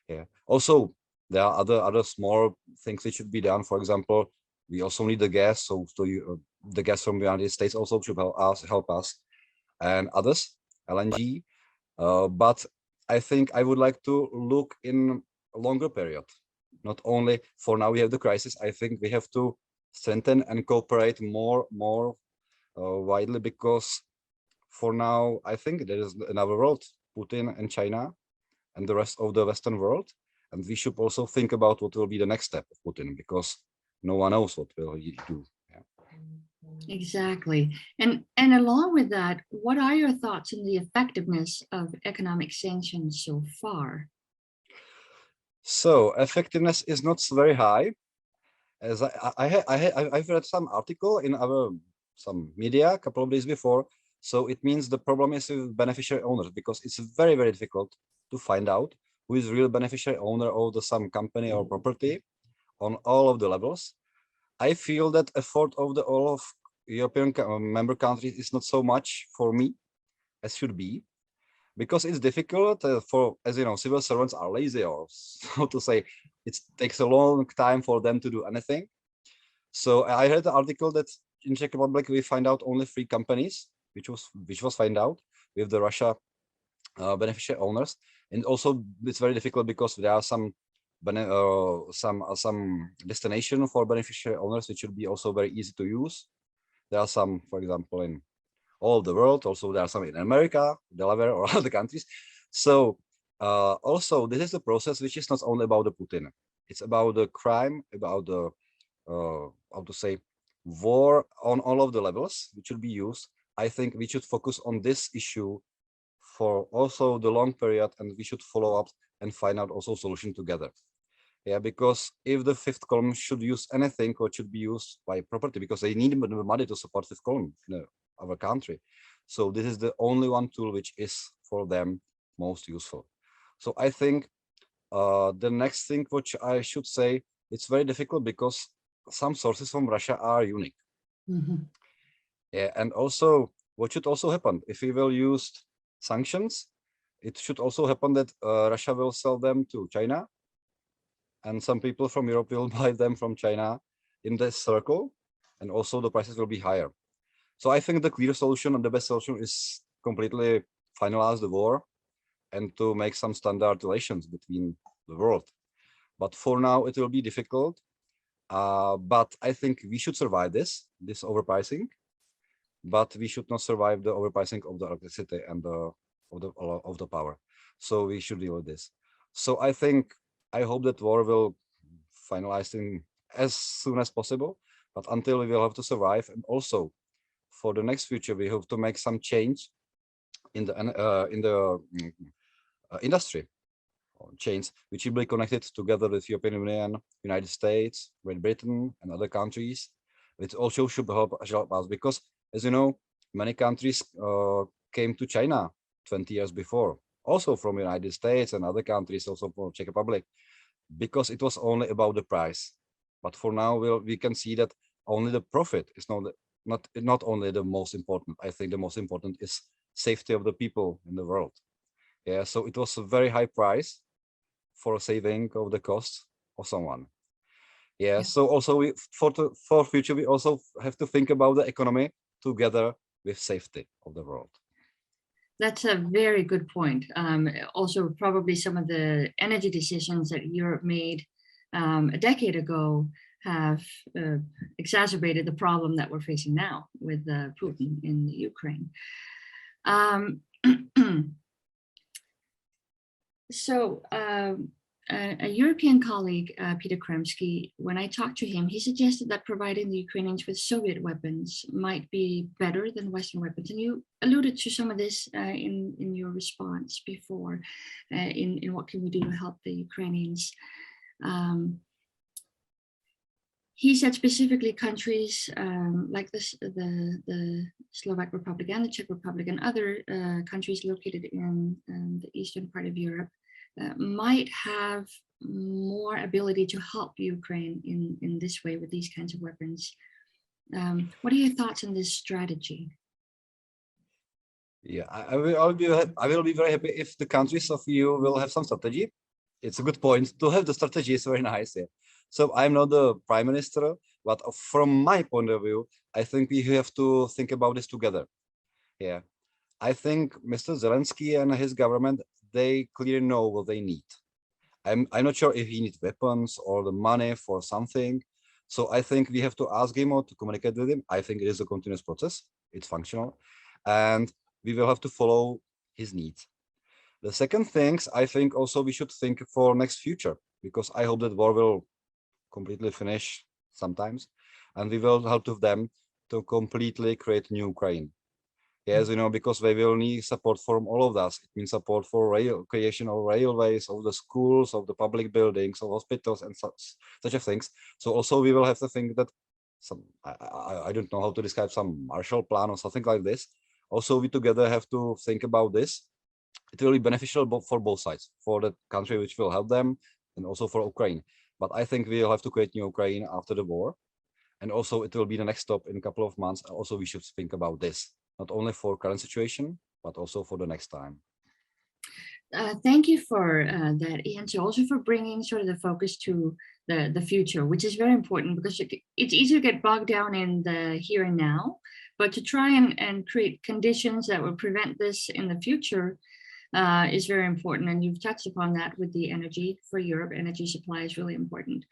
D: Yeah. Also, there are other small things that should be done. For example, we also need the gas, so the gas from the United States also should help us, and others, LNG. But I think I would like to look in a longer period. Not only for now we have the crisis. I think we have to strengthen and cooperate more widely, because for now, I think there is another world, Putin and China and the rest of the Western world. And we should also think about what will be the next step of Putin, because no one knows what will he do. Yeah.
A: Exactly. And along with that, what are your thoughts on the effectiveness of economic sanctions so far?
D: So effectiveness is not very high. As I've read some article in some media a couple of days before. So it means the problem is with beneficiary owners, because it's very, very difficult to find out who is real beneficiary owner of some company or property on all of the levels. I feel that effort of all of European member countries is not so much for me, as should be, because it's difficult for, as you know, civil servants are lazy, or so to say, it takes a long time for them to do anything. So I read the article that in Czech Republic we find out only 3 companies, which was found out with the Russia beneficiary owners, and also it's very difficult because there are some destination for beneficiary owners which should be also very easy to use. There are some, for example, in all of the world. Also, there are some in America, Delaware, or other countries. So also, this is a process which is not only about the Putin. It's about the crime, about the how to say, war on all of the levels which should be used. I think we should focus on this issue for also the long period, and we should follow up and find out also solution together. Yeah, because if the 5th column should use anything, or should be used by property, because they need the money to support 5th column in our country. So this is the only one tool which is for them most useful. So I think the next thing which I should say, it's very difficult because some sources from Russia are unique. Yeah, and also what should also happen if we will use sanctions, it should also happen that Russia will sell them to China, and some people from Europe will buy them from China in this circle, and also the prices will be higher. So I think the clear solution and the best solution is completely finalize the war and to make some standard relations between the world. But for now, it will be difficult. But I think we should survive this overpricing, but we should not survive the overpricing of the electricity and of the power. So we should deal with this. So I hope that war will finalize in as soon as possible, but until we will have to survive. And also for the next future, we have to make some change in the industry chains, which will be connected together with European Union, United States, Great Britain, and other countries. It also should help us because, as you know, many countries came to China 20 years before, also from United States and other countries, also from Czech Republic, because it was only about the price. But for now, we can see that only the profit is not only the most important. I think the most important is safety of the people in the world. Yeah, so it was a very high price for saving of the costs of someone. Yeah, so also for future, we also have to think about the economy together with safety of the world.
A: That's a very good point. Also, probably some of the energy decisions that Europe made a decade ago have exacerbated the problem that we're facing now with Putin in Ukraine. So a European colleague, Peter Kremsky, when I talked to him, he suggested that providing the Ukrainians with Soviet weapons might be better than Western weapons. And you alluded to some of this in your response before, in what can we do to help the Ukrainians. He said specifically countries like the Slovak Republic and the Czech Republic and other countries located in the eastern part of Europe might have more ability to help Ukraine in this way with these kinds of weapons. What are your thoughts on this strategy?
D: Yeah, I will be very happy if the countries of EU will have some strategy. It's a good point. To have the strategy is very nice. Yeah. So I'm not the prime minister, but from my point of view, I think we have to think about this together. Yeah, I think Mr. Zelensky and his government, they clearly know what they need. I'm not sure if he needs weapons or the money for something. So I think we have to ask him or to communicate with him. I think it is a continuous process. It's functional. And we will have to follow his needs. The second things, I think also we should think for next future, because I hope that war will completely finish sometimes, and we will help them to completely create new Ukraine. Yes, you know, because they will need support from all of us. It means support for creation of railways, of the schools, of the public buildings, of hospitals, and such of things. So also we will have to think that I don't know how to describe some Marshall Plan or something like this. Also, we together have to think about this. It will be beneficial for both sides, for the country which will help them, and also for Ukraine. But I think we'll have to create new Ukraine after the war. And also it will be the next stop in a couple of months. Also, we should think about this, not only for current situation, but also for the next time.
A: Thank you for that answer, also for bringing sort of the focus to the future, which is very important because it's easy to get bogged down in the here and now, but to try and create conditions that will prevent this in the future is very important. And you've touched upon that with the energy for Europe. Energy supply is really important.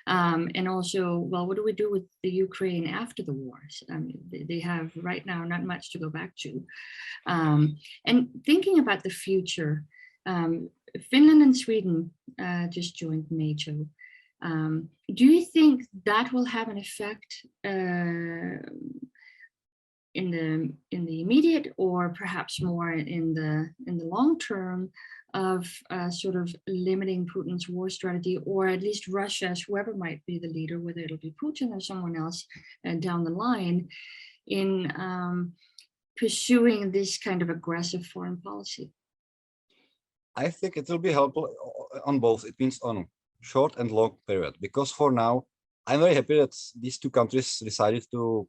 A: And also, well, what do we do with the Ukraine after the wars? They have right now not much to go back to. And thinking about the future, Finland and Sweden just joined NATO. Do you think that will have an effect in the immediate, or perhaps more in the long term, of sort of limiting Putin's war strategy, or at least Russia's, whoever might be the leader, whether it'll be Putin or someone else down the line, in pursuing this kind of aggressive foreign policy?
D: I think it will be helpful on both. It means on short and long period, because for now, I'm very happy that these two countries decided to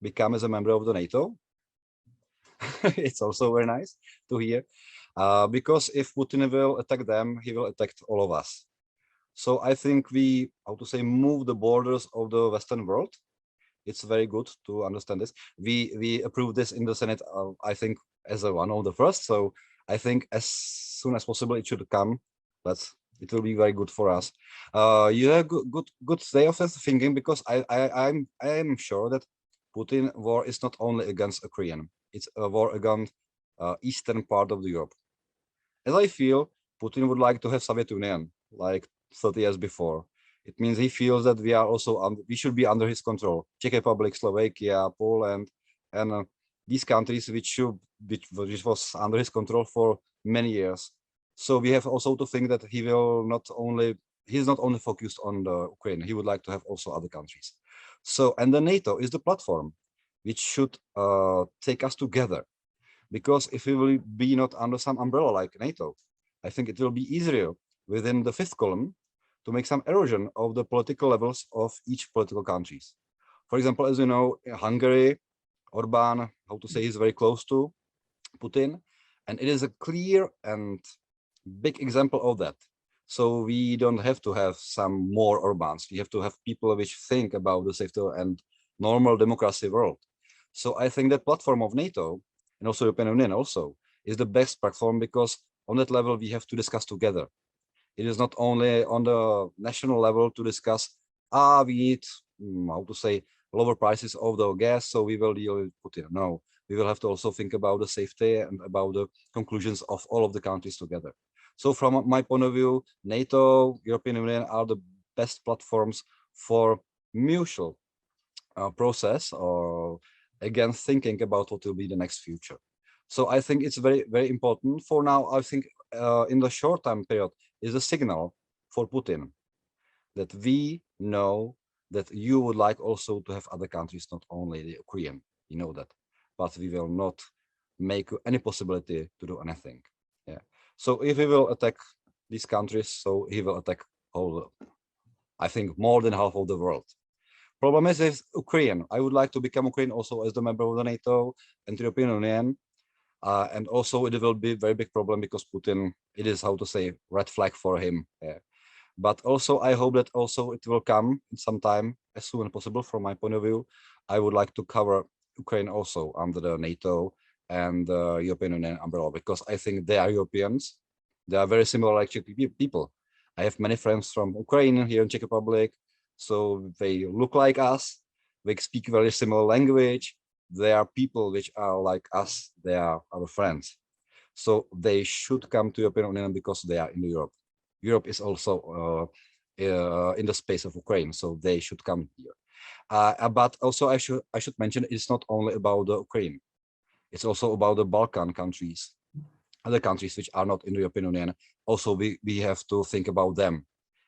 D: become as a member of the NATO. It's also very nice to hear, because if Putin will attack them, he will attack all of us. So I think we, how to say, move the borders of the Western world. It's very good to understand this. We approved this in the Senate, I think, as one of the first. So I think as soon as possible it should come, but it will be very good for us. You have good way of thinking, because I'm sure that Putin war is not only against Ukraine, it's a war against eastern part of Europe. As I feel, Putin would like to have Soviet Union like 30 years before. It means he feels that we are also we should be under his control. Czech Republic, Slovakia, Poland, and these countries which was under his control for many years. So we have also to think that he's not only focused on the Ukraine. He would like to have also other countries. So, and the NATO is the platform which should take us together, because if we will be not under some umbrella like NATO, I think it will be easier within the fifth column to make some erosion of the political levels of each political countries. For example, as you know, Hungary, Orbán, how to say, is very close to Putin, and it is a clear and big example of that. So we don't have to have some more Orbáns. We have to have people which think about the safety and normal democracy world. So I think that platform of NATO and also European Union also is the best platform, because on that level we have to discuss together. It is not only on the national level to discuss, we need, how to say, lower prices of the gas, so we will deal with Putin. No, we will have to also think about the safety and about the conclusions of all of the countries together. So from my point of view, NATO, European Union are the best platforms for mutual process, or again, thinking about what will be the next future. So I think it's very, very important. For now, I think in the short time period is a signal for Putin that we know that you would like also to have other countries, not only the Ukraine, you know that, but we will not make any possibility to do anything. Yeah. So if he will attack these countries, so he will attack all, I think, more than half of the world. Problem is Ukraine. I would like to become Ukraine also as the member of the NATO and the European Union. And also it will be a very big problem, because Putin, it is, how to say, red flag for him. Yeah. But also I hope that also it will come in some time, as soon as possible. From my point of view, I would like to cover Ukraine also under the NATO and the European Union umbrella, because I think they are Europeans. They are very similar like Czech people. I have many friends from Ukraine here in Czech Republic, so they look like us. They speak very similar language. They are people which are like us. They are our friends. So they should come to European Union because they are in Europe. Europe is also in the space of Ukraine, so they should come here. But also I should mention it's not only about the Ukraine. It's also about the Balkan countries, other countries which are not in the European Union. Also, we have to think about them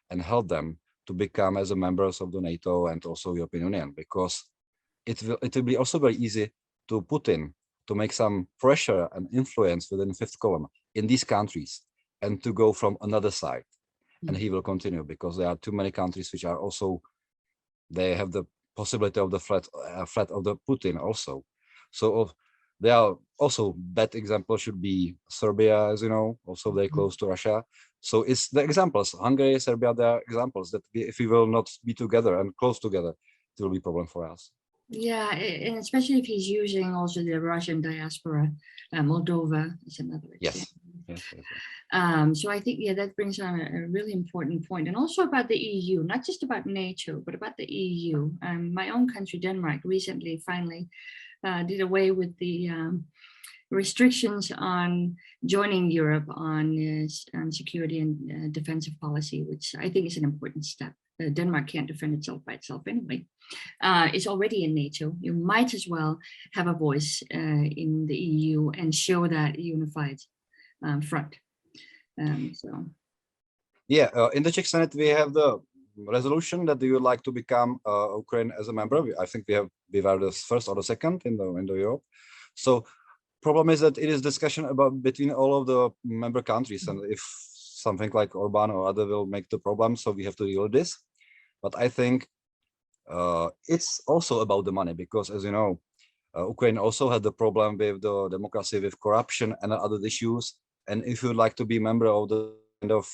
D: and help them to become as a members of the NATO and also European Union, because it will be also very easy to Putin to make some pressure and influence within the fifth column in these countries and to go from another side. And he will continue, because there are too many countries which are also, they have the possibility of the threat of the Putin also. So There are also bad examples should be Serbia, as you know, also very close to Russia. So it's the examples, Hungary, Serbia, there are examples that if we will not be together and close together, it will be a problem for us.
A: Yeah, and especially if he's using also the Russian diaspora, Moldova is another example.
D: Yes. Yes.
A: So I think, yeah, that brings on a really important point, and also about the EU, not just about NATO, but about the EU. My own country, Denmark, recently finally did away with the restrictions on joining Europe on security and defensive policy, which I think is an important step. Denmark can't defend itself by itself anyway. It's already in NATO. You might as well have a voice in the EU and show that unified front. So. Yeah,
D: in the Czech Senate, we have the resolution that we would like to become Ukraine as a member. I think we were the first or the second in the Europe. So problem is that it is discussion about between all of the member countries, and if something like Orban or other will make the problem, so we have to deal with this. But I think it's also about the money, because as you know, Ukraine also had the problem with the democracy, with corruption and other issues. And if you'd like to be a member of the kind of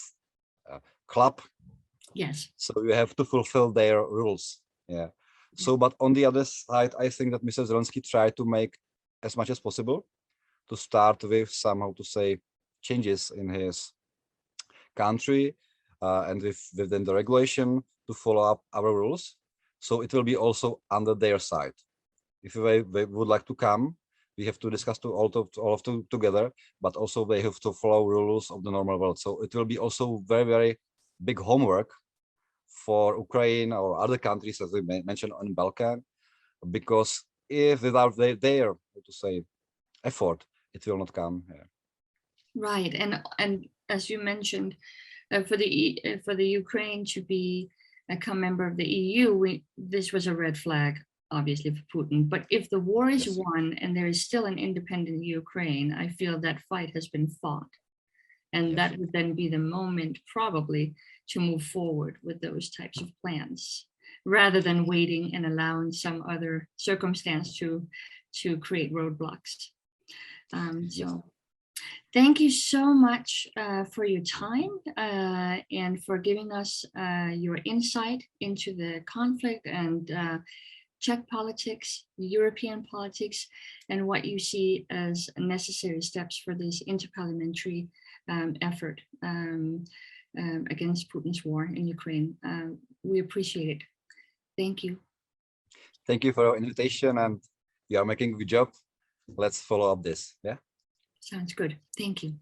D: club,
A: yes,
D: so you have to fulfill their rules. Yeah. So, but on the other side, I think that Mr. Zelensky tried to make as much as possible to start with some, how to say, changes in his country and within the regulation to follow up our rules. So it will be also under their side. If they would like to come, we have to discuss all of them together, but also they have to follow rules of the normal world. So it will be also very, very big homework for Ukraine or other countries, as we mentioned on Balkan, because if without their, how to say, effort, it will not come here.
A: Right, and as you mentioned, for the Ukraine to become member of the EU, this was a red flag, obviously, for Putin. But if the war is won and there is still an independent Ukraine, I feel that fight has been fought, and that would then be the moment, probably, to move forward with those types of plans, rather than waiting and allowing some other circumstance to create roadblocks. So thank you so much for your time and for giving us your insight into the conflict and Czech politics, European politics, and what you see as necessary steps for this interparliamentary effort against Putin's war in Ukraine. We appreciate it. Thank you.
D: Thank you for your invitation, and you are making a good job. Let's follow up this. Yeah.
A: Sounds good. Thank you.